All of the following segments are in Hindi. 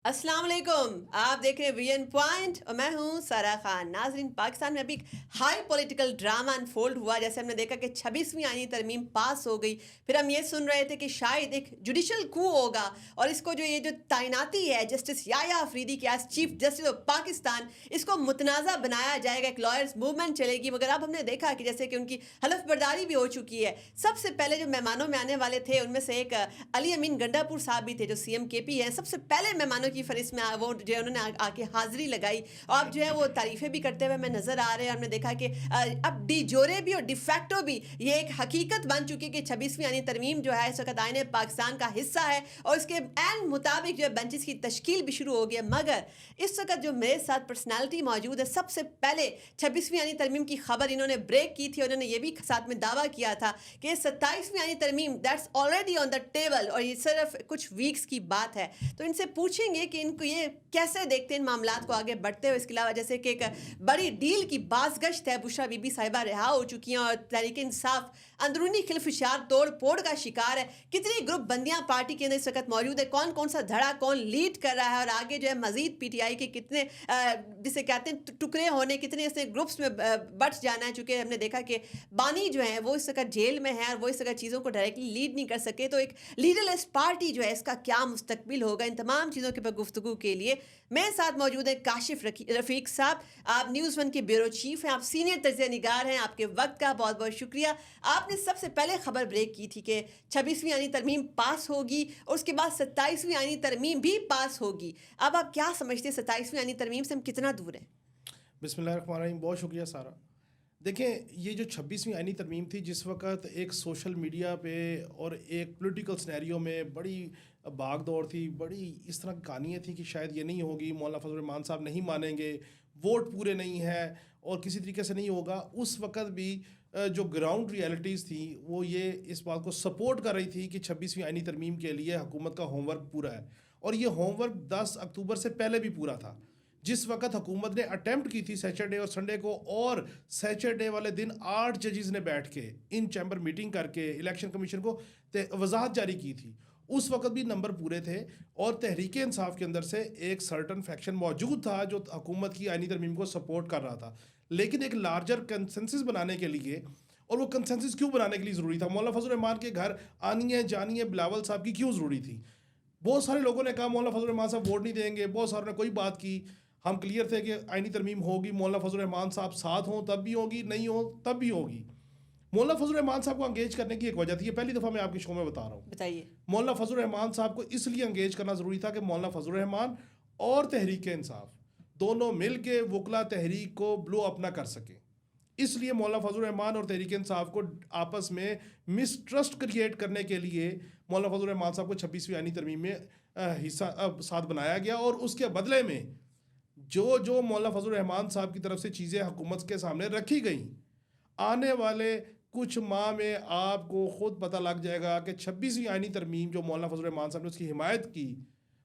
अस्सलाम वालेकुम। आप देख रहे हैं वीएन पॉइंट और मैं हूं सारा खान। नाजरीन, पाकिस्तान में अभी एक हाई पॉलिटिकल ड्रामा अनफोल्ड हुआ। जैसे हमने देखा कि 26वीं आईनी तरमीम पास हो गई। फिर हम ये सुन रहे थे कि शायद एक जुडिशल कू होगा और इसको जो तैनाती है जस्टिस याया अफरीदी की as chief justice of Pakistan, इसको मुतनाज़ा बनाया जाएगा। एक लॉयर्स मूवमेंट चलेगी। मगर अब हमने देखा कि जैसे कि उनकी हलफ बर्दारी भी हो चुकी है। सबसे पहले जो मेहमानों में आने वाले थे उनमें से एक अली अमीन गंडापुर साहब भी थे जो सीएम केपी हैं। सबसे पहले मेहमानों की फरिस्त में वो जो है उन्होंने आके हाजिरी लगाई और अब जो है वो तारीफें भी करते हुए हमें नजर आ रहे हैं। हमने देखा कि अब डी जोरे भी और डिफैक्टो भी ये एक हकीकत बन चुकी है कि 26वीं यानी तरमीम जो है इस वक्त आईने पाकिस्तान का हिस्सा है और उसके एन मुताबिक जो है बेंचेस की तश्कील भी शुरू हो गई है। मगर इस वक्त जो मेरे साथ पर्सनैलिटी मौजूद है, सबसे पहले 26वीं यानी तरमीम की खबर इन्होंने ब्रेक की थी। उन्होंने ये भी साथ में दावा किया था कि 27वीं यानी तरमीम that's already on the table और ये सिर्फ कुछ वीक्स की बात है। तो इनसे पूछेंगे कि इनको ये कैसे देखते हैं इन मामलात को आगे बढ़ते हुए। इसके अलावा जैसे कि एक बड़ी डील की बाज़गश्त है, बुशरा बीबी साहिबा रिहा हो चुकी हैं और तहरीक इंसाफ अंदरूनी खिलफिशार तोड़ फोड़ का शिकार है। कितनी ग्रुप बंदियां पार्टी के अंदर इस वक्त मौजूद है, कौन कौन सा धड़ा कौन लीड कर रहा है और आगे जो है मजीद पीटीआई के कितने जिसे कहते हैं टुकड़े होने, कितने ऐसे ग्रुप्स में बट जाना है। चूंकि हमने देखा कि बानी जो है वो इस वक्त जेल में है और वो इस वक्त चीज़ों को डायरेक्टली लीड नहीं कर सके। तो एक लीडरलेस पार्टी जो है इसका क्या मुस्तकबिल होगा, इन तमाम चीज़ों के ऊपर गुफ्तगू के लिए मेरे साथ मौजूद है काशिफ रफीक साहब। आप न्यूज़ वन के ब्यूरो चीफ हैं, आप सीनियर तजिया निगार हैं। आपके वक्त का बहुत बहुत शुक्रिया। आपने सबसे पहले खबर ब्रेक की थी कि 26वीं आईनी तरमीम पास होगी और उसके बाद 27वीं आईनी तरमीम भी पास होगी। अब आप क्या समझते हैं 27वीं आईनी तरमीम से हम कितना दूर हैं? बिस्मिल्लाहिर्रहमानिर्रहीम। बहुत शुक्रिया सारा। देखें, ये जो 26वीं आईनी तरमीम थी, जिस वक्त एक सोशल मीडिया पे और एक पॉलिटिकल सिनेरियो में बड़ी भाग दौड़ थी, बड़ी इस तरह की कहानियाँ थी कि शायद ये नहीं होगी, मौलाना फजल रहमान साहब नहीं मानेंगे, वोट पूरे नहीं हैं और किसी तरीके से नहीं होगा। उस वक्त भी जो ग्राउंड रियलिटीज़ थी वो ये इस बात को सपोर्ट कर रही थी कि 26वीं आईनी तरमीम के लिए हुकूमत का होमवर्क पूरा है और ये होमवर्क 10 अक्टूबर से पहले भी पूरा था। जिस वक्त हुकूमत ने अटेम्प्ट की थी सैटरडे और संडे को, और सैटरडे वाले दिन 8 जजेस ने बैठ के इन चैम्बर मीटिंग करके इलेक्शन कमीशन को वजाहत जारी की थी, उस वक्त भी नंबर पूरे थे और तहरीक इंसाफ के अंदर से एक सर्टन फैक्शन मौजूद था जो हुकूमत की आईनी तरमीम को सपोर्ट कर रहा था। लेकिन एक लार्जर कंसेंसस बनाने के लिए, और वो कंसेंसस क्यों बनाने के लिए ज़रूरी था, मौलाना फजल रहमान के घर आनी है जानी है बिलावल साहब की क्यों ज़रूरी थी? बहुत सारे लोगों ने कहा मौलाना फजल रहमान साहब वोट नहीं देंगे, बहुत सारों ने कोई बात की। हम क्लियर थे कि आईनी तरमीम होगी, मौलाना फजल रहमान साहब साथ हों तब भी होगी, नहीं हो तब भी होगी। मौलाना फजल रहमान साहब को एंगेज करने की एक वजह थी, ये पहली दफ़ा मैं आपके शो में बता रहा हूँ। बताइए। मौलाना फजल रहमान साहब को इसलिए एंगेज करना ज़रूरी था कि मौलाना फजल रहमान और तहरीक इंसाफ दोनों मिल के वकला तहरीक को ब्लो अप ना कर सकें। इसलिए मौलाना फजल रहमान और तहरीक इंसाफ को आपस में मिसट्रस्ट क्रिएट करने के लिए मौलाना फजल रहमान साहब को 26वीं आईनी तरमीम में हिस्सा साथ बनाया गया और उसके बदले में जो मौलाना फजल रहमान साहब की तरफ से चीज़ें हुकूमत के सामने रखी गई, आने वाले कुछ माह में आपको खुद पता लग जाएगा कि 26वीं आईनी तरमीम जो मौलाना फजल रहमान साहब ने उसकी हिमायत की,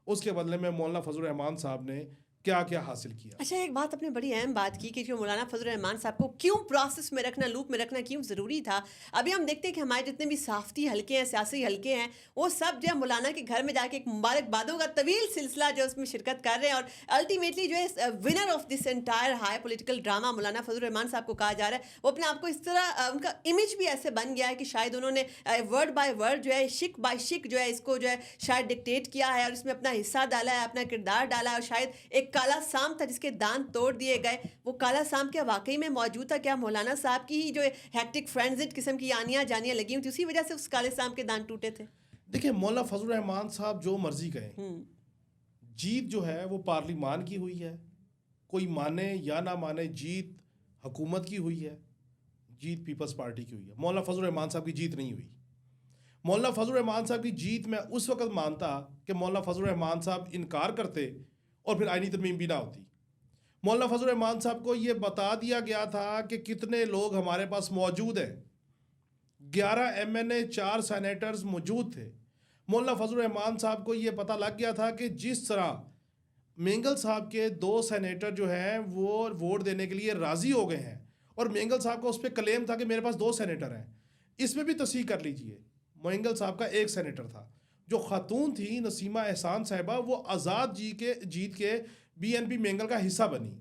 उसके बदले में मौलाना फजल रहमान साहब ने क्या क्या हासिल किया। अच्छा, एक बात आपने बड़ी अहम बात की कि जो मौलाना फजल रहमान साहब को क्यों प्रोसेस में रखना, लूप में रखना क्यों ज़रूरी था। अभी हम देखते हैं कि हमारे जितने भी साफ्ती हल्के हैं, सियासी हल्के हैं, वो सब जो है मौलाना के घर में जाके एक मुबारकबादों का तवील सिलसिला जो उसमें शिरकत कर रहे हैं और अल्टीमेटली जो है winner of this entire high political drama मौलाना फजल रहमान साहब को कहा जा रहा है। वो अपने आप को इस तरह उनका इमेज भी ऐसे बन गया है कि शायद उन्होंने वर्ड बाय वर्ड जो है शिक बाय शिक जो है इसको जो है शायद डिक्टेट किया है और इसमें अपना हिस्सा डाला है, अपना किरदार डाला है और शायद एक काला साम था जिसके दांत तोड़ दिए गए। वो काला साम क्या वाकई में मौजूद था? क्या मौलाना साहब की ही जो हैक्टिक फ्रेंजिड किस्म की आनियाँ जानियाँ लगी हुई थी, उसी वजह से उस काले साम के दांत टूटे थे? देखिए, मौलाना फजल रहमान साहब जो मर्जी कहें, जीत जो है वो पार्लिमान की हुई है, कोई माने या ना माने जीत हुकूमत की हुई है, जीत पीपल्स पार्टी की हुई है। मौलाना फजल रहमान साहब की जीत नहीं हुई। मौलाना फजल रहमान साहब की जीत मैं उस वक्त मानता कि मौलाना फजल रहमान साहब इनकार करते और फिर आईनी तरमीम भी ना होती। मौलाना फजल रहमान साहब को ये बता दिया गया था कि कितने लोग हमारे पास मौजूद हैं, 11 MNA 4 सेनेटर्स मौजूद थे। मौलाना फजल रहमान साहब को ये पता लग गया था कि जिस तरह मेंगल साहब के 2 सेनेटर जो हैं वो वोट देने के लिए राज़ी हो गए हैं और मेंगल साहब का उस पर क्लेम था कि मेरे पास 2 सेनेटर हैं। इसमें भी तस्दीक कर लीजिए, मेंगल साहब का 1 सेनेटर था। जो खातून थी नसीमा एहसान साहिबा, वो आज़ाद जीत के BNP मेंगल का हिस्सा बनी।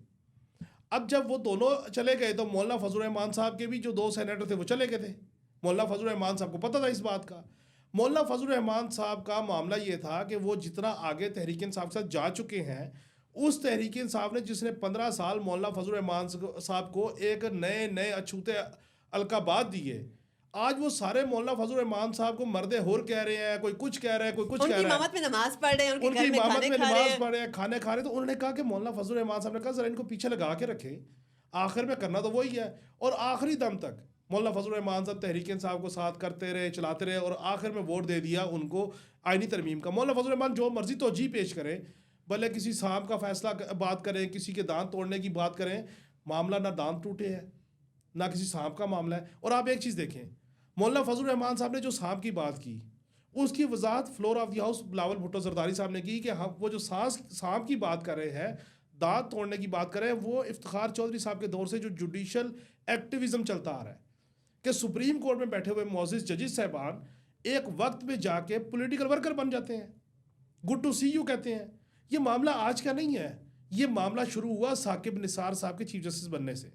अब जब वो दोनों चले गए तो मौलाना फजल रहमान साहब के भी जो 2 सेनेटर थे वो चले गए थे। मौलाना फजल रहमान साहब को पता था इस बात का। मौलाना फजल रहमान साहब का मामला ये था कि वो जितना आगे तहरीक इंसाफ के साथ जा चुके हैं, उस तहरीक इंसाफ ने जिसने 15 साल मौलाना फजल रहमान साहब को एक नए अछूते अलकाबात दिए, आज वो सारे मौलाना फजल रहमान साहब को मर्दे होर कह रहे हैं, कोई कुछ कह रहा है, कोई कुछ कह रहा है। उनकी इमामत में नमाज पढ़ रहे हैं, उनके घर उनकी में इमामत खाने में खा रहे नमाज हैं। पढ़ रहे हैं, खाने खा रहे हैं। तो उन्होंने कहा कि मौलाना फजल रहमान साहब ने कहा जरा इनको पीछे लगा के रखें, आखिर में करना तो वही है। और आखिरी दम तक मौलाना फजल रहमान साहब तहरीक इंसाफ को साथ करते रहे, चलाते रहे, और आखिर में वोट दे दिया उनको आईनी तरमीम का। मौलाना फजल रहमान जो मर्जी तोजी पेश करें, भले किसी सांप का फैसला बात करें, किसी के दांत तोड़ने की बात करें, मामला ना दांत टूटे है ना किसी सांप का मामला है। और आप एक चीज़ देखें, मौलाना फजल रहमान साहब ने जो सांप की बात की, उसकी वजाहत floor of the house Bilawal Bhutto Zardari साहब ने की कि हम वो जो सांप की बात कर रहे हैं, दांत तोड़ने की बात कर रहे हैं, वो इफ्तिखार चौधरी साहब के दौर से जो जुडिशल एक्टिविज्म चलता आ रहा है कि सुप्रीम कोर्ट में बैठे हुए मोअज़्ज़िज़ जजेस साहबान एक वक्त में जाके पॉलिटिकल वर्कर बन जाते हैं, गुड टू सी यू कहते हैं। ये मामला आज का नहीं है, ये मामला शुरू हुआ साकिब निसार साहब के चीफ जस्टिस बनने से।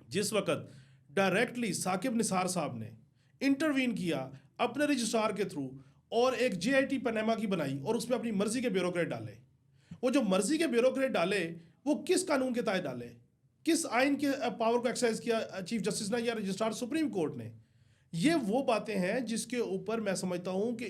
जिस वक्त डायरेक्टली साकिब निसार साहब ने इंटरवीन किया अपने रजिस्ट्रार के थ्रू और एक JIT पनामा की बनाई और उसमें अपनी मर्जी के ब्यूरोक्रेट डाले। वो जो मर्जी के ब्यूरोक्रेट डाले वो किस कानून के तहत डाले, किस आइन के पावर को एक्सरसाइज किया चीफ जस्टिस ने या रजिस्ट्रार सुप्रीम कोर्ट ने? ये वो बातें हैं जिसके ऊपर मैं समझता हूं कि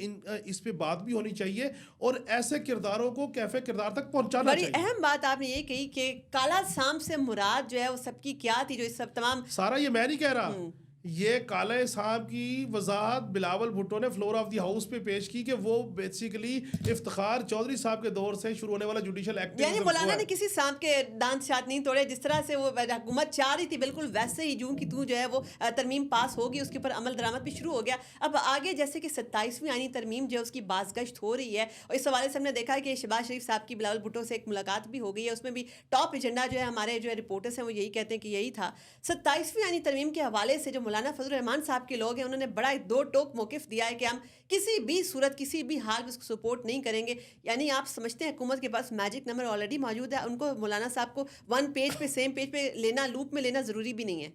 इस पे बात भी होनी चाहिए और ऐसे किरदारों को कैफे किरदार तक पहुंचाना बड़ी चाहिए। अहम बात आपने ये कही कि काला सांप से मुराद जो है वो सबकी क्या थी, जो इस सब तमाम सारा ये मैं नहीं कह रहा, ये काले साहब की वजाहत बिलावल भुट्टो ने फ्लोर ऑफ द हाउस पे पेश की कि वो बेसिकली इफ्तिखार चौधरी साहब के दौर से शुरू होने वाला जुडिशल यानी मौलाना ने किसी सांप के दांत शात नहीं तोड़े। जिस तरह से वो हुकूमत चाह रही थी बिल्कुल वैसे ही जूं की तू जो है वो तरमीम पास होगी, उसके ऊपर अमल दरामद भी शुरू हो गया। अब आगे जैसे कि 27वीं आईनी तरमीम जो है उसकी बाज़गश्त हो रही है और इस हवाले से हमने देखा है कि शहबाज शरीफ साहब की बिलावल भुट्टो से एक मुलाकात भी हो गई है। उसमें भी टॉप एजेंडा जो है हमारे जो रिपोर्टर्स हैं वो यही कहते हैं कि यही था। 27वीं आईनी तरमीम के हवाले से जो मौलाना फजल रहमान साहब के लोग हैं उन्होंने बड़ा दो टोक मौक़िफ़ दिया है कि हम किसी भी सूरत किसी भी हाल में उसको सपोर्ट नहीं करेंगे। यानी आप समझते हैं हुकूमत के पास मैजिक नंबर ऑलरेडी मौजूद है, उनको मौलाना साहब को वन पेज पे सेम पेज पे लेना, लूप में लेना ज़रूरी भी नहीं है।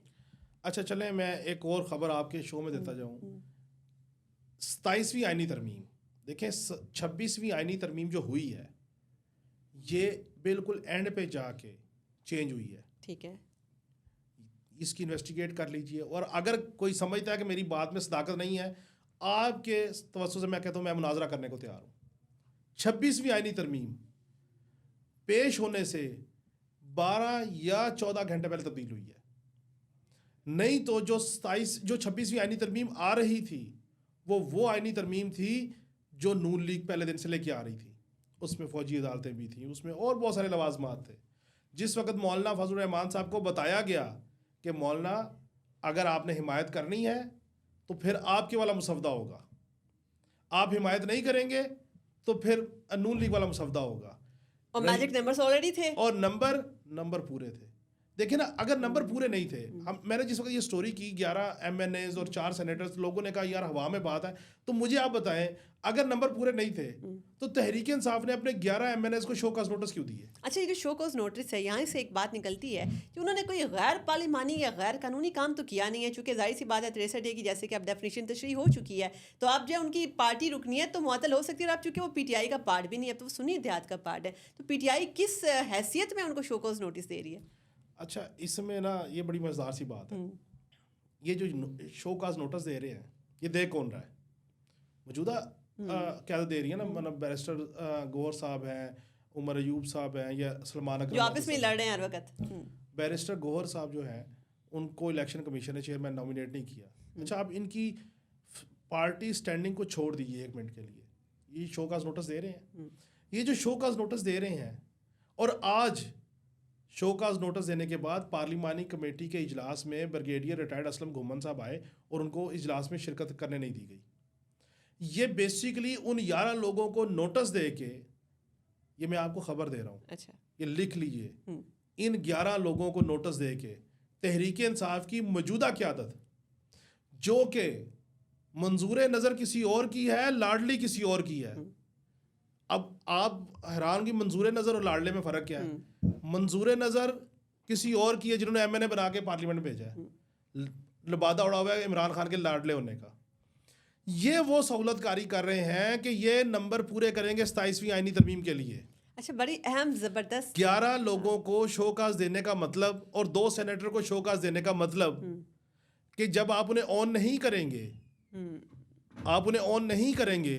अच्छा चलें मैं एक और ख़बर आपके शो में देता जाऊँ। 27वीं आईनी तरमीम देखें, 26वीं आईनी तरमीम जो हुई है ये बिल्कुल एंड पे जाके चेंज हुई है। ठीक है, इसकी इन्वेस्टिगेट कर लीजिए और अगर कोई समझता है कि मेरी बात में सदाकत नहीं है, आपके तवज्जो से मैं कहता हूँ मैं मुनाजरा करने को तैयार हूँ। 26वीं आईनी तरमीम पेश होने से 12 या 14 घंटे पहले तब्दील हुई है। नहीं तो जो 26वीं आईनी तरमीम आ रही थी वो आईनी तरमीम थी जो नून लीग पहले दिन से लेके आ रही थी। उसमें फौजी अदालतें भी थी, उसमें और बहुत सारे लवाजमात थे। जिस वक्त मौलाना फजल रहमान साहब को बताया गया कि मौलाना अगर आपने हिमायत करनी है तो फिर आपके वाला मुसवदा होगा, आप हिमायत नहीं करेंगे तो फिर नून लीग वाला मुसवदा होगा। और मैजिक नंबर्स ऑलरेडी थे और नंबर पूरे थे। देखिए ना, अगर नंबर पूरे नहीं थे, मैंने जिस वक्त ये स्टोरी की 11 MNAs और 4 सेनेटर्स, लोगों ने कहा यार हवा में बात है, तो मुझे आप बताएं अगर नंबर पूरे नहीं थे तो तहरीक इंसाफ ने अपने 11 MNAs को शो कॉज नोटिस क्यों दिए? अच्छा, ये जो शो कॉज नोटिस है, यहाँ से एक बात निकलती है कि उन्होंने कोई गैर पार्लिमानी या गैर कानूनी काम तो किया नहीं है, चूँकि जाहिर सी बात है 63A की जैसे कि अब डेफिनेशन तशरीह हो चुकी है, तो अब जो उनकी पार्टी रुकनीत तो मुअत्तल हो सकती है। और अब चूँकि वो PTI का पार्ट भी नहीं है, अब तो वो सुन्नी इत्तेहाद का पार्ट है, तो PTI किस हैसियत में उनको शो कॉज नोटिस दे रही है? अच्छा, इसमें ना ये बड़ी मज़ेदार सी बात है। ये जो शो कॉज नोटिस दे रहे हैं ये दे कौन रहा है? मौजूदा क्या दे रही है ना, मतलब बैरिस्टर गौहर साहब हैं, उमर अयूब साहब हैं या सलमान अकरम जो आपस में लड़ रहे हैं हर वक्त। बैरिस्टर गौहर साहब जो हैं उनको इलेक्शन कमीशन ने चेयरमैन नॉमिनेट नहीं किया। अच्छा, आप इनकी पार्टी स्टैंडिंग को छोड़ दीजिए एक मिनट के लिए, ये शो कॉज नोटिस दे रहे हैं। ये जो शो कॉज नोटिस दे रहे हैं और आज शो कॉज नोटिस देने के बाद पार्लिमानी कमेटी के इजलास में ब्रिगेडियर रिटायर्ड असलम घुमन साहब आए और उनको इजलास में शिरकत करने नहीं दी गई। ये बेसिकली उन 11 लोगों को नोटिस दे के, ये मैं आपको खबर दे रहा हूँ, अच्छा, ये लिख लीजिए, इन 11 लोगों को नोटिस दे के तहरीक इंसाफ की मौजूदा क़यादत जो कि मंजूर नज़र किसी और की है, लाडली किसी और की है। अब आप हैरान की मंजूर नज़र और लाडले में फ़र्क क्या है? मंजूर नज़र किसी और की है जिन्होंने एमएनए बना के पार्लियामेंट भेजा है, लबादा उड़ा हुआ है इमरान खान के लाडले होने का। ये वो सहूलतकारी कर रहे हैं कि ये नंबर पूरे करेंगे 27वीं आईनी तरमीम के लिए। अच्छा, बड़ी अहम ज़बरदस्त 11 लोगों को शोकाज देने का मतलब और 2 सेनेटर को शोकाज देने का मतलब कि जब आप उन्हें ऑन नहीं करेंगे, आप उन्हें ऑन नहीं करेंगे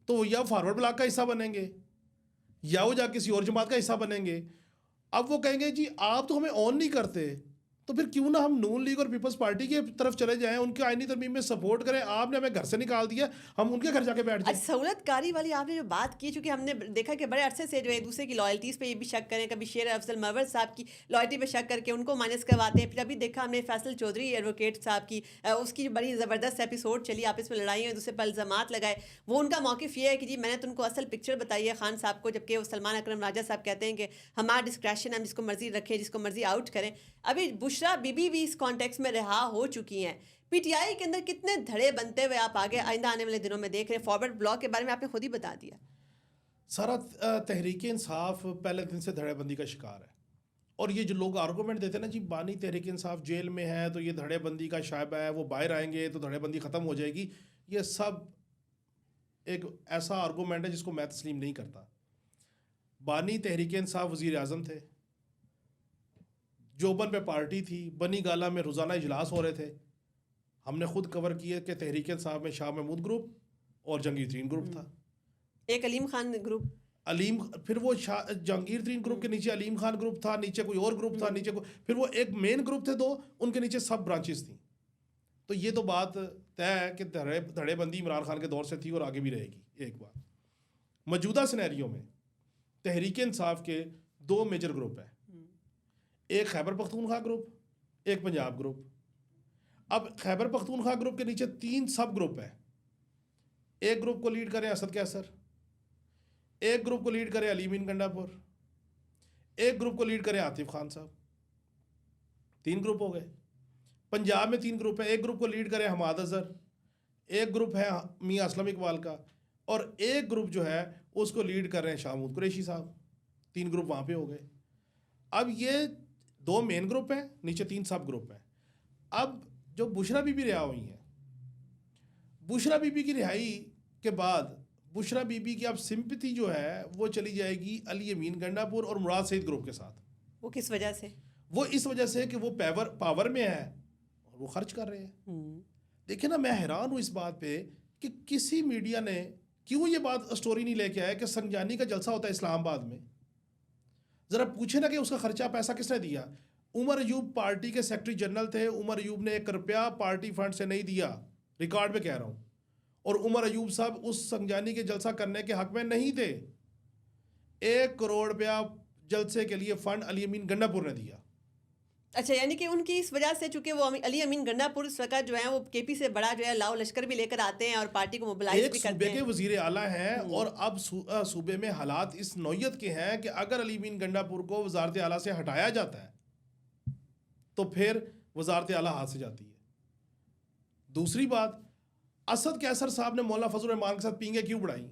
तो वो या फॉरवर्ड ब्लॉक का हिस्सा बनेंगे या वो जा किसी और जमात का हिस्सा बनेंगे। अब वो कहेंगे जी आप तो हमें ऑन नहीं करते, तो फिर क्यों ना हम नून लीग और पीपल्स पार्टी की तरफ चले जाएं, उनके आईनी तरमीम में सपोर्ट करें। आपने हमें घर से निकाल दिया, हम उनके घर जाके बैठ जाएं। सहूलतकारी वाली आपने जो बात की, चूंकि हमने देखा कि बड़े अरसे से जो है एक दूसरे की लॉयल्टीज़ पे ये भी शक करें, कभी शेर अफजल मवर साहब की लॉयल्टी पे शक करके उनको माइनस करवाते हैं। फिर अभी देखा हमने फैसल चौधरी एडवोकेट साहब की उसकी जो बड़ी ज़बरदस्त एपिसोड चली, आपस में लड़ाई हुई, दूसरे पर इल्ज़ामात लगाए। वो उनका मौक़िफ़ ये है कि जी मैंने तुमको असल पिक्चर बताई है खान साहब को, जबकि वो सलमान अकरम राजा साहब कहते हैं कि हमारा डिस्क्रेशन, हम जिसको मर्जी रखें, जिसको मर्जी आउट करें। अभी बुशरा बीबी भी इस कॉन्टेक्स्ट में रिहा हो चुकी हैं। पीटीआई के अंदर कितने धड़े बनते हुए आप आगे आइंदा आने वाले दिनों में देख रहे हैं? फॉरवर्ड ब्लॉक के बारे में आपने खुद ही बता दिया। सारा तहरीक इंसाफ पहले दिन से धड़ेबंदी का शिकार है। और ये जो लोग आर्गूमेंट देते हैं ना जी बानी तहरीक इंसाफ जेल में है तो ये धड़ेबंदी का शायबा है, वो बाहर आएंगे तो धड़ेबंदी ख़त्म हो जाएगी, ये सब एक ऐसा आर्गूमेंट है जिसको मैं तस्लीम नहीं करता। बानी तहरीक इंसाफ वज़ीर आज़म थे, जोबन पे पार्टी थी, बनी गाला में रोज़ाना इजलास हो रहे थे। हमने खुद कवर किए कि तहरीक इंसाफ में शाह महमूद ग्रुप और जहांगीर तरीन ग्रुप था, एक अलीम खान ग्रुप, अलीम, फिर वो जहांगीर तरीन ग्रुप के नीचे अलीम खान ग्रुप था, नीचे कोई और ग्रुप था, नीचे फिर वो एक मेन ग्रुप थे दो, उनके नीचे सब ब्रांचेस थी। तो ये तो बात तय है कि धड़ेबंदी इमरान खान के दौर से थी और आगे भी रहेगी। एक बात, मौजूदा सिनेरियो में तहरीक इंसाफ के 2 मेजर ग्रुप हैं, एक खैबर पख्तूनख्वा ग्रुप, एक पंजाब ग्रुप। अब खैबर पख्तूनख्वा ग्रुप के नीचे 3 सब ग्रुप हैं। एक ग्रुप को लीड करें असद कैसर, एक ग्रुप को लीड करें अली मीन गंडापुर, एक ग्रुप को लीड करें आतिफ खान साहब। 3 ग्रुप हो गए। पंजाब में 3 ग्रुप है, एक ग्रुप को लीड करें हमाद अजहर, एक ग्रुप है मियाँ असलम इकबाल का, और एक ग्रुप जो है उसको लीड कर रहे हैं शाह महमूद कुरैशी साहब। 3 ग्रुप वहाँ पे हो गए। अब ये 2 मेन ग्रुप हैं, नीचे 3 सब ग्रुप हैं। अब जो बुशरा बीबी रिहा हुई हैं, बुशरा बीबी की रिहाई के बाद बुशरा बीबी की अब सिंपैथी जो है वो चली जाएगी अली अमीन गंडापुर और मुराद सईद ग्रुप के साथ। वो किस वजह से? वो इस वजह से कि वो पावर में है और वो खर्च कर रहे हैं। देखिए ना, मैं हैरान हूँ इस बात पे कि किसी मीडिया ने क्यों ये बात स्टोरी नहीं लेके आया कि संजानी का जलसा होता है इस्लामाबाद में, ज़रा पूछे ना कि उसका खर्चा पैसा किसने दिया। उमर अयूब पार्टी के सेक्रेटरी जनरल थे, उमर अयूब ने 1 रुपया पार्टी फंड से नहीं दिया, रिकॉर्ड में कह रहा हूँ। और उमर अयूब साहब उस संजानी के जलसा करने के हक में नहीं थे। 1 करोड़ रुपया जलसे के लिए फंड अली अमीन गंडापुर ने दिया। अच्छा, यानी कि उनकी इस वजह से, चूंकि वो अली अमीन गंडापुर इस वक्त जो है वो केपी से बड़ा जो है लाओ लश्कर भी लेकर आते हैं और पार्टी को मोबिलाइज भी करते हैं। सूबे के वजीर आला हैं और अब सूबे में हालात इस नौयत के हैं कि अगर अली अमीन गंडापुर को वजारत आला से हटाया जाता है तो फिर वजारत आला हाथ से जाती है। दूसरी बात, असद कैसर साहब ने मौलाना फजल रहमान के साथ पींगे क्यों बढ़ाई?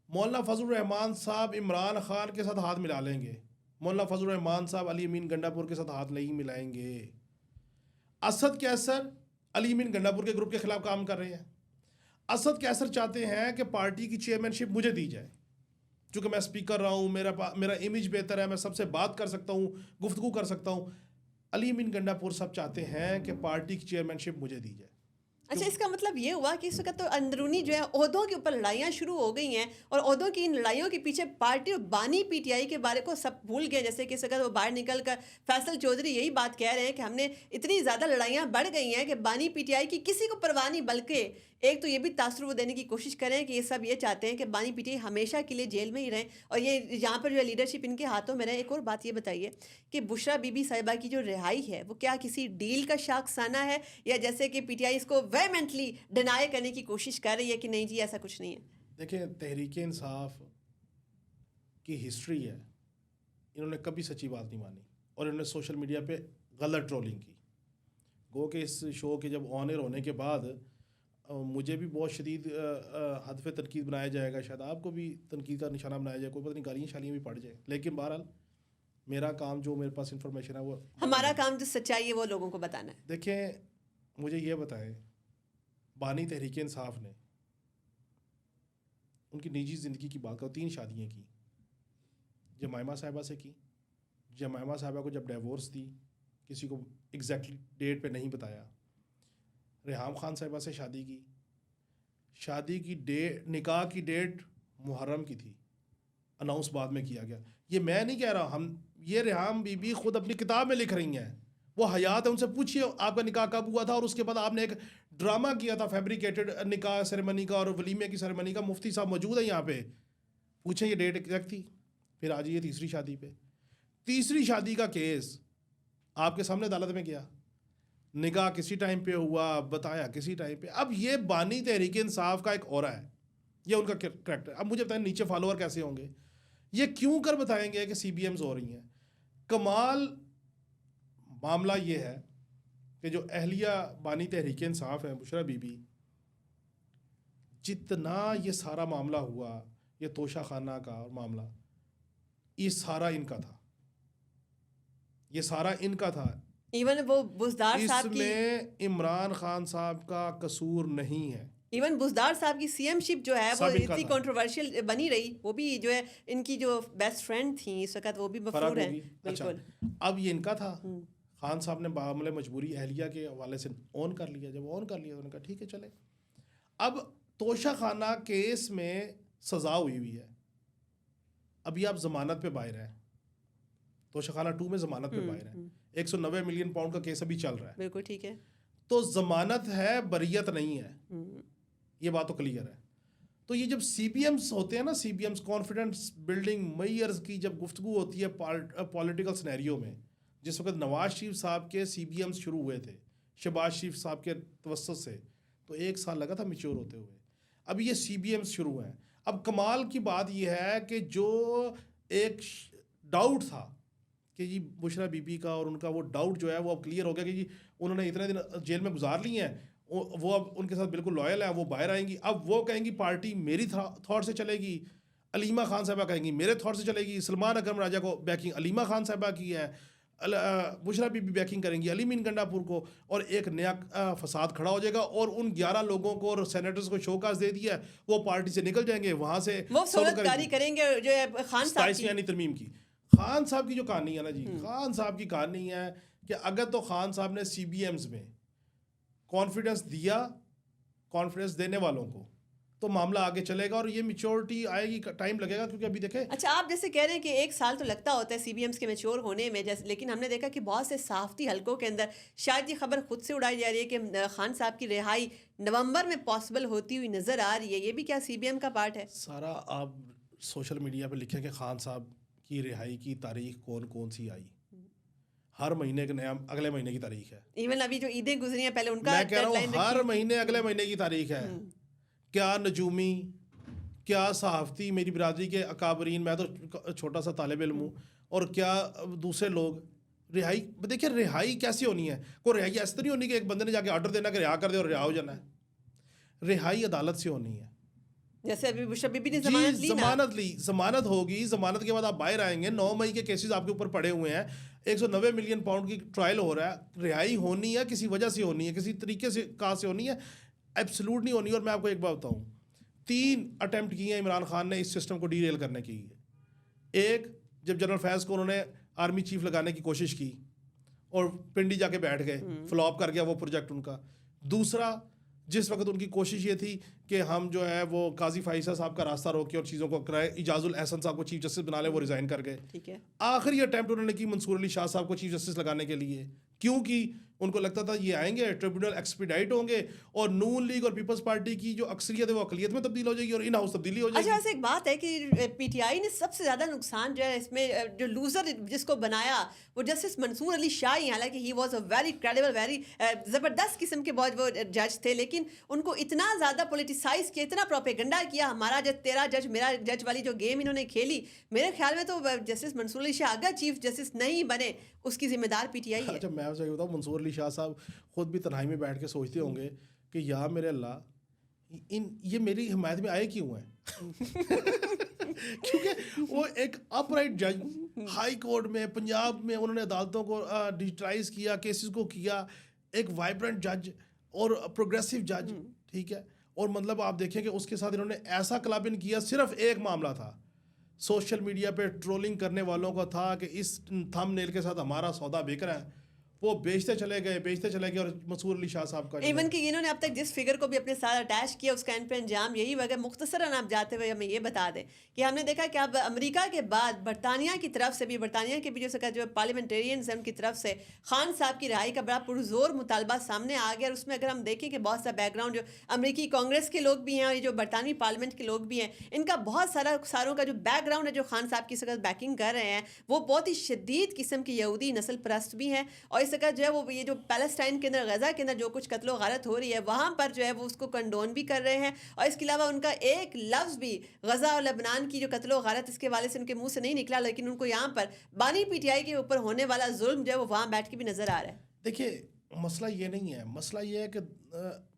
मौलाना फजल रहमान साहब इमरान खान के साथ हाथ मिला लेंगे, मौलाना फजल रहमान साहब अली अमीन गंडापुर के साथ हाथ नहीं मिलाएंगे। असद कैसर अली अमीन गंडापुर के ग्रुप के खिलाफ काम कर रहे हैं। असद कैसर चाहते हैं कि पार्टी की चेयरमैनशिप मुझे दी जाए, क्योंकि मैं स्पीकर रहा हूँ, मेरा इमेज बेहतर है, मैं सबसे बात कर सकता हूँ, गुफ्तगू कर सकता हूँ। अली अमीन गंडापुर सब चाहते हैं कि पार्टी की चेयरमैनशिप मुझे दी जाए। अच्छा, इसका मतलब ये हुआ कि इस वक्त तो अंदरूनी जो है ओहदों के ऊपर लड़ाइयाँ शुरू हो गई हैं और ओहदों की इन लड़ाइयों के पीछे पार्टी और बानी पीटीआई के बारे को सब भूल गए। जैसे कि इस वक्त वो बाहर निकल कर फैसल चौधरी यही बात कह रहे हैं कि हमने इतनी ज़्यादा लड़ाइयाँ बढ़ गई हैं कि बानी पीटीआई की किसी को परवाह नहीं, बल्कि एक तो ये भी तासुर देने की कोशिश करें कि ये सब ये चाहते हैं कि बानी पीटीआई हमेशा के लिए जेल में ही रहें और ये यहाँ पर जो है लीडरशिप इनके हाथों में रहे। एक और बात ये बताइए कि बुशरा बीबी साहिबा की जो रिहाई है वो क्या किसी डील का शाखसाना है, या जैसे कि पीटीआई इसको वेहेमेंटली डिनाई करने की कोशिश कर रही है कि नहीं जी ऐसा कुछ नहीं है? देखिए, तहरीक इंसाफ की हिस्ट्री है, इन्होंने कभी सच्ची बात नहीं मानी और इन्होंने सोशल मीडिया पे गलत ट्रोलिंग की। गो के इस शो के जब ऑन एयर होने के बाद मुझे भी बहुत शदीद हद पे तनकीद बनाया जाएगा, शायद आपको भी तनकीद का निशाना बनाया जाए, कोई पता नहीं गालियाँ शालियाँ भी पड़ जाए, लेकिन बहरहाल मेरा काम जो मेरे पास इंफॉर्मेशन है वो हमारा काम जो सच्चाई है वो लोगों को बताना है। देखें, मुझे ये बताएं, बानी तहरीक इंसाफ ने उनकी निजी ज़िंदगी की बात करो, 3 शादियाँ की, जमाइमा साहिबा से की, जमाइमा साहिबा को जब डिवोर्स दी किसी को एग्जैक्टली डेट पे नहीं बताया, रेहाम खान साहिबा से शादी की डेट, निकाह की डेट मुहर्रम की थी, अनाउंस बाद में किया गया। ये मैं नहीं कह रहा, ये रेहाम बीबी खुद अपनी किताब में लिख रही हैं, वो हयात है, उनसे पूछिए आपका निकाह कब हुआ था, और उसके बाद आपने एक ड्रामा किया था फैब्रिकेटेड निकाह सेरेमनी का और वलीमे की सेरेमनी का। मुफ्ती साहब मौजूद है यहाँ पे, पूछें ये डेट एग्जैक्ट थी। फिर आ जाइए तीसरी शादी पे, तीसरी शादी का केस आपके सामने अदालत में गया, निकाह किसी टाइम पे हुआ, बताया किसी टाइम पे। अब ये बानी तहरीक इंसाफ का एक औरा है, ये उनका करैक्टर। अब मुझे बताएं नीचे फॉलोअर कैसे होंगे, ये क्यों कर बताएंगे कि CBMs हो रही हैं। कमाल मामला ये है कि जो अहलिया बानी तहरीक इंसाफ है बुशरा बीबी, जितना ये सारा मामला हुआ, ये तोशा खाना का मामला, ये सारा इनका था, ये सारा इनका था। इवन वो बुजदार साहब की, इसमें इमरान खान साहब का कसूर नहीं है। इवन बुजदार साहब की CM-शिप जो है वो सब इनका इतनी था। कंट्रोवर्शियल बनी रही, वो भी जो है इनकी जो बेस्ट फ्रेंड थी इस वक्त वो भी मफरूर है। अच्छा, बिल्कुल। अब ये इनका था, खान साहब ने मामले मजबूरी अहलिया के हवाले से ऑन कर लिया। जब ऑन कर लिया तो उन्होंने कहा ठीक है चले। अब तोशा खाना केस में सज़ा हुई है, अभी आप ज़मानत पे बाहर हैं, तोशा खाना 2 में ज़मानत पे बाहर है, 190 मिलियन पाउंड का केस अभी चल रहा है, बिल्कुल ठीक है। तो ज़मानत है, बरियत नहीं है, ये बात तो क्लियर है। तो ये जब CBMs होते हैं ना, CBMs कॉन्फिडेंस बिल्डिंग मेयर्स की जब गुफ्तगू होती है पॉलिटिकल सिनेरियो में, जिस वक्त नवाज शरीफ साहब के CBMs शुरू हुए थे शहबाज शरीफ साहब के तवस्सुत से, तो 1 साल लगा था मैच्योर होते हुए, अब ये CBMs शुरू हैं। अब कमाल की बात यह है कि जो एक डाउट था कि जी बुशरा बीबी का, और उनका वो डाउट जो है वो अब क्लियर हो गया कि जी उन्होंने इतने दिन जेल में गुजार लिए हैं, वो अब उनके साथ बिल्कुल लॉयल है, वो बाहर आएंगी। अब वो कहेंगी पार्टी मेरी थॉट से चलेगी, अलीमा खान साहबा कहेंगी मेरे थॉट से चलेगी, सलमान अकरम राजा को बैकिंग अलीमा खान साहबा की है, बुशरा बीबी बैकिंग करेंगी अली मीन गंडापुर को, और एक नया फसाद खड़ा हो जाएगा, और उन 11 लोगों को और सेनेटर्स को शोकाज दे दिया, वो पार्टी से निकल जाएंगे, वहाँ से वो सूरतकारी करेंगे जो है खान साहब की। यानी तरमीम की खान साहब की जो कहानी है ना जी, खान साहब की कहानी है कि अगर तो खान साहब ने CBMs में कॉन्फिडेंस दिया, कॉन्फिडेंस देने वालों को, तो मामला आगे चलेगा और ये मैच्योरिटी आएगी, टाइम लगेगा, क्योंकि अभी देखें। अच्छा, आप जैसे कह रहे हैं कि 1 साल तो लगता होता है CBMs के मैच्योर होने में, जैसे, लेकिन हमने देखा कि बहुत से साफ्ती हलकों के अंदर शायद ये खबर खुद से उड़ाई जा रही है कि खान साहब की रिहाई नवंबर में पॉसिबल होती हुई नजर आ रही है। ये भी क्या CBM का पार्ट है? सारा आप सोशल मीडिया पे लिखें कि खान साहब की रिहाई की तारीख कौन कौन सी आई, हर महीने का नया, अगले महीने की तारीख है। इवन अभी जो ईदें गुजरी हैं पहले उनका मैं कह रहा deadline हूँ रखी हर हुई महीने अगले महीने की तारीख है। क्या नजूमी, क्या सहाफ़ती, मेरी बिरादरी के अकाबरीन, मैं तो छोटा सा तालिब इल्म हूँ, और क्या दूसरे लोग, रिहाई देखिए रिहाई कैसी होनी है, कोई रिहाई ऐसे तो नहीं होनी कि एक बंदे ने जाके ऑर्डर देना कि रिहा कर दे और रिहा हो जाना है। रिहाई अदालत से होनी है। जैसे अभी बुशरा बीबी ने जी, जमानत ली ना, जमानत ली, जमानत होगी, जमानत के बाद आप बाहर आएंगे, 9 मई के केसेस आपके ऊपर पड़े हुए हैं, 190 मिलियन पाउंड की ट्रायल हो रहा है, रिहाई होनी है, किसी वजह से होनी है, किसी तरीके से कहाँ से होनी है, एब्सोल्यूट नहीं होनी। और मैं आपको एक बात बताऊँ, 3 अटेम्प्ट किए हैं इमरान खान ने इस सिस्टम को डीरेल करने की। एक, जब जनरल फैज़ को उन्होंने आर्मी चीफ लगाने की कोशिश की और पिंडी जाके बैठ गए, फ्लॉप कर गया वो प्रोजेक्ट उनका। दूसरा, जिस वक्त उनकी कोशिश ये थी कि हम जो है वो काजी फाइसा साहब का रास्ता रोके और चीज़ों को कराए, इजाजुल एहसन साहब को चीफ जस्टिस बना ले, वो रिज़ाइन कर गए। ठीक है। आखिरी अटैम्प्ट उन्होंने की मंसूर अली शाह साहब को चीफ जस्टिस लगाने के लिए, क्योंकि उनको लगता था ये आएंगे, ट्रिब्यूनल एक्सपीडाइट होंगे, और नून लीग और पीपल्स पार्टी की जो अक्सरियत है वो अकलियत में तब्दील हो जाएगी और इन हाउस तब्दीली हो जाएगी। अच्छा, ऐसे एक बात है कि PTI ने सबसे ज़्यादा नुकसान जो है इसमें, जो लूज़र जिसको बनाया वो जस्टिस मंसूर अली शाह ही, हालांकि he was a very credible, very ज़बरदस्त किस्म के बहुत वो जज थे, लेकिन उनको इतना ज़्यादा पोलिटिसाइज किया, इतना प्रोपेगेंडा किया, हमारा जज तेरा जज मेरा जज वाली जो गेम इन्होंने खेली, मेरे ख्याल में तो जस्टिस मंसूर अली शाह अगर चीफ जस्टिस नहीं बने उसकी जिम्मेदार PTI है। अच्छा, मैं आपसे बताऊँ, मंसूर अली शाह साहब खुद भी तन्हाई में बैठ के सोचते होंगे कि या मेरे अल्लाह, ये मेरी हिमायत में आए क्यों हैं? क्योंकि वो एक अपराइट जज हाई कोर्ट में पंजाब में उन्होंने अदालतों को डिजिटाइज किया, केसेस को किया, एक वाइब्रेंट जज और प्रोग्रेसिव जज, ठीक है। और मतलब आप देखें कि उसके साथ इन्होंने ऐसा क्लब इन किया, सिर्फ एक मामला था, सोशल मीडिया पे ट्रोलिंग करने वालों का था कि इस थंबनेल के साथ हमारा सौदा बिक रहा है, वो बेचते चले गए और मसूर अली शाह साहब का इवन कि इन्होंने अब तक जिस फिगर को भी अपने साथ अटैच किया उसका एंड पे अंजाम यही वगैरह। मुख्तसरन आप जाते हुए हमें ये बता दें कि हमने देखा कि अब अमेरिका के बाद बरतानिया की तरफ से भी, बरतानिया के भी जो पार्लियामेंटेरियंस हैं उनकी तरफ से खान साहब की रिहाई का बड़ा पुरजोर मुतालबा सामने आ गया। और उसमें अगर हम देखें कि बहुत सा बैकग्राउंड जो अमेरिकी कांग्रेस के लोग भी हैं और ये जो बरतानी पार्लियामेंट के लोग भी हैं, इनका बहुत सारों का जो बैकग्राउंड है जो खान साहब की सकत बैकिंग कर रहे हैं, वो बहुत ही शदीद किस्म की यहूदी नस्ल परस्त भी हैं। और इस सकत जो है वो ये जो पैलेस्टाइन के अंदर, गजा के अंदर जो कुछ कत्लो गारत हो रही है वहाँ पर जो है वो उसको कंडोन भी कर रहे हैं। और इसके अलावा उनका एक लफ्ज़ भी गजा और लेबनान की जो कत्लो गारत इसके वाले से उनके मुंह से नहीं निकला, लेकिन उनको यहाँ पर बानी पीटीआई के ऊपर होने वाला जुल्म जो है वो वहाँ बैठ के भी नज़र आ रहा है। देखिए, मसला ये नहीं है, मसला ये है कि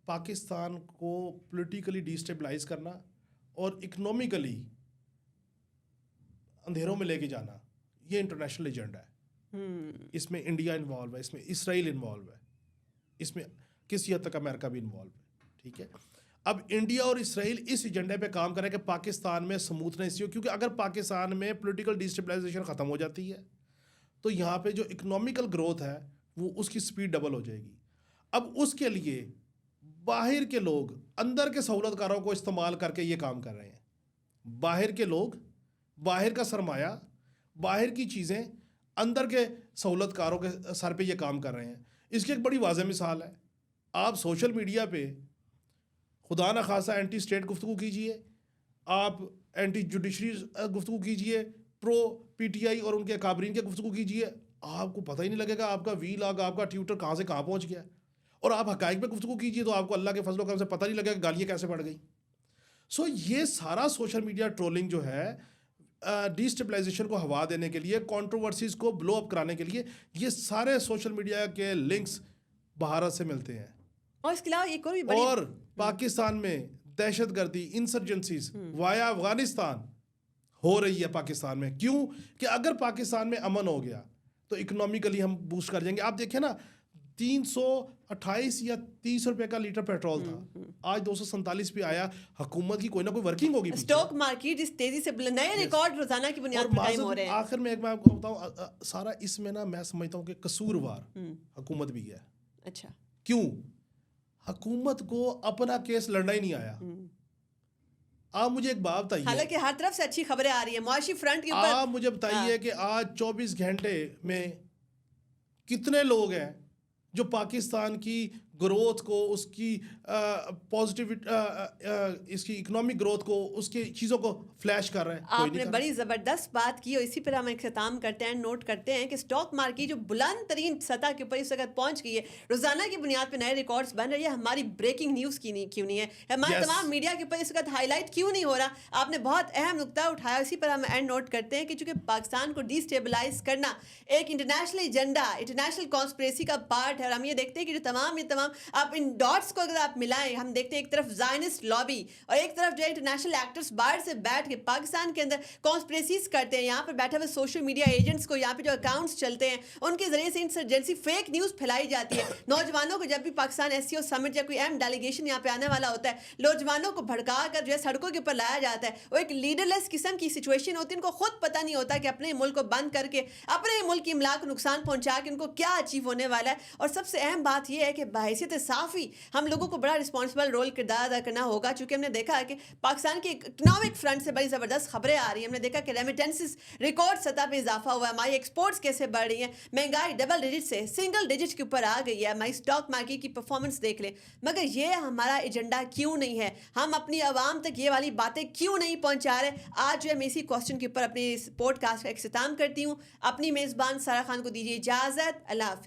पाकिस्तान को पॉलिटिकली डिस्टेबलाइज करना और इकोनॉमिकली अंधेरों में लेके जाना, ये इंटरनेशनल एजेंडा है। इसमें इंडिया इन्वॉल्व है, इसमें इसराइल इन्वॉल्व है, इसमें किसी हद तक अमेरिका भी इन्वॉल्व है, ठीक है। अब इंडिया और इसराइल इस एजेंडे पे काम करें कि पाकिस्तान में स्मूथनेस हो, क्योंकि अगर पाकिस्तान में पॉलिटिकल डिस्टेबलाइजेशन ख़त्म हो जाती है तो यहाँ पे जो इकोनॉमिकल ग्रोथ है वो उसकी स्पीड डबल हो जाएगी। अब उसके लिए बाहर के लोग अंदर के सहूलतकारों को इस्तेमाल करके ये काम कर रहे हैं। बाहर के लोग, बाहर का सरमाया, बाहर की चीज़ें अंदर के सहूलतकारों के सर पे ये काम कर रहे हैं। इसकी एक बड़ी वाज़ेह मिसाल है, आप सोशल मीडिया पे खुदा न खासा एंटी स्टेट गुफ्तगू कीजिए, आप एंटी जुडिशरी गुफ्तगू कीजिए, प्रो पीटीआई और उनके काबरीन के गुफ्तगू कीजिए, आपको पता ही नहीं लगेगा आपका वीलॉग, आपका ट्विटर कहाँ से कहाँ पहुँच गया। और आप हकाइक पे गुफ्तगू कीजिए तो आपको अल्लाह के फजल करम से पता नहीं लगेगा गालियाँ कैसे पड़ गई। सो ये सारा सोशल मीडिया ट्रोलिंग जो है डिस्टेबलाइजेशन को हवा देने के लिए, कंट्रोवर्सीज को ब्लो अप कराने के लिए, ये सारे सोशल मीडिया के लिंक्स भारत से मिलते हैं। और इसके अलावा एक और पाकिस्तान में दहशतगर्दी, इंसर्जेंसीज वाया अफगानिस्तान हो रही है पाकिस्तान में। क्यों? कि अगर पाकिस्तान में अमन हो गया तो इकोनॉमिकली हम बूस्ट कर जाएंगे। आप देखें ना, 328 या 30 रुपए का लीटर पेट्रोल था, आज 247 पे आया। हुकूमत की कोई ना कोई वर्किंग होगी। स्टॉक मार्केट इस तेजी से नए रिकॉर्ड रोजाना की बुनियाद पर कायम हो रहे हैं। आखिर में एक मैं आपको बताऊं, सारा इसमें ना मैं समझता हूं कि कसूरवार हुकूमत भी है। अच्छा, क्यों? हुकूमत को अपना केस लड़ना ही नहीं आया। आप मुझे एक बात बताइए, हालांकि हर तरफ से अच्छी खबरें आ रही है मुआशी फ्रंट के ऊपर। आप मुझे बताइए कि आज 24 घंटे में कितने लोग हैं जो पाकिस्तान की ग्रोथ को, उसकी पॉजिटिव इसकी इकोनॉमिक ग्रोथ को, उसकी चीज़ों को फ्लैश कर रहे हैं। आपने बड़ी ज़बरदस्त बात की और इसी पर हम इख्तिताम करते हैं, नोट करते हैं कि स्टॉक मार्केट जो बुलंद तरीन सतह के ऊपर इस वक्त पहुंच गई है, रोजाना की बुनियाद पर नए रिकॉर्ड्स बन रही है। हमारी ब्रेकिंग न्यूज़ क्यों नहीं है, हमारे तमाम मीडिया के ऊपर इस वक्त हाईलाइट क्यों नहीं हो रहा? आपने बहुत अहम नुकता उठाया, इसी पर हम एंड नोट करते हैं कि चूंकि पाकिस्तान को डिस्टेबलाइज करना एक इंटरनेशनल एजेंडा, इंटरनेशनल कॉन्स्पिरेसी का पार्ट है। और हम ये देखते हैं कि जो तमाम आप इन डॉट्स को अगर आप मिलाएं, हम देखते हैं एक तरफ ज़ायनिस्ट लॉबी और एक तरफ जो है इंटरनेशनल एक्टर्स बाहर से बैठ के पाकिस्तान के अंदर कॉन्स्पिरेसीज करते हैं। यहाँ पर बैठे हुए सोशल मीडिया एजेंट्स को, यहाँ पे जो अकाउंट्स चलते हैं उनके जरिए से इंसर्जेंसी फेक न्यूज़ फैलाई जाती है। नौजवानों को जब भी पाकिस्तान एससीओ समिट या कोई अहम डेलीगेशन यहाँ पे आने वाला होता है, नौजवानों को भड़का कर जो है सड़कों के ऊपर लाया जाता है। वो एक लीडरलेस किस्म की सिचुएशन होती है। उनको खुद पता नहीं होता कि अपने मुल्क को बंद करके अपने मुल्क की इमलाक को नुकसान पहुंचा के उनको क्या अचीव होने वाला है। और सबसे अहम बात यह है कि बहैसियत साफ़ी हम लोगों को बड़ा रिस्पॉन्सिबल रोल किरदार अदा करना होगा, क्योंकि हमने देखा है कि पाकिस्तान की इकोनॉमिक फ्रंट से बड़ी ज़बरदस्त खबरें आ रही हैं। हमने देखा कि रेमिटेंसेस रिकॉर्ड सतह पे इजाफा हुआ है, हमारी एक्सपोर्ट्स कैसे बढ़ रही हैं, महंगाई डबल डिजिट से सिंगल डिजिट के ऊपर आ गई है, हमारी स्टॉक मार्केट की परफॉर्मेंस देख लें। मगर ये हमारा एजेंडा क्यों नहीं है? हम अपनी आवाम तक ये वाली बातें क्यों नहीं पहुँचा रहे? आज जो है मैं इसी क्वेश्चन के ऊपर अपनी इस पॉडकास्ट का इख्तिताम करती हूँ। अपनी मेज़बान सारा खान को दीजिए इजाज़त। अल्लाह हाफ़िज़।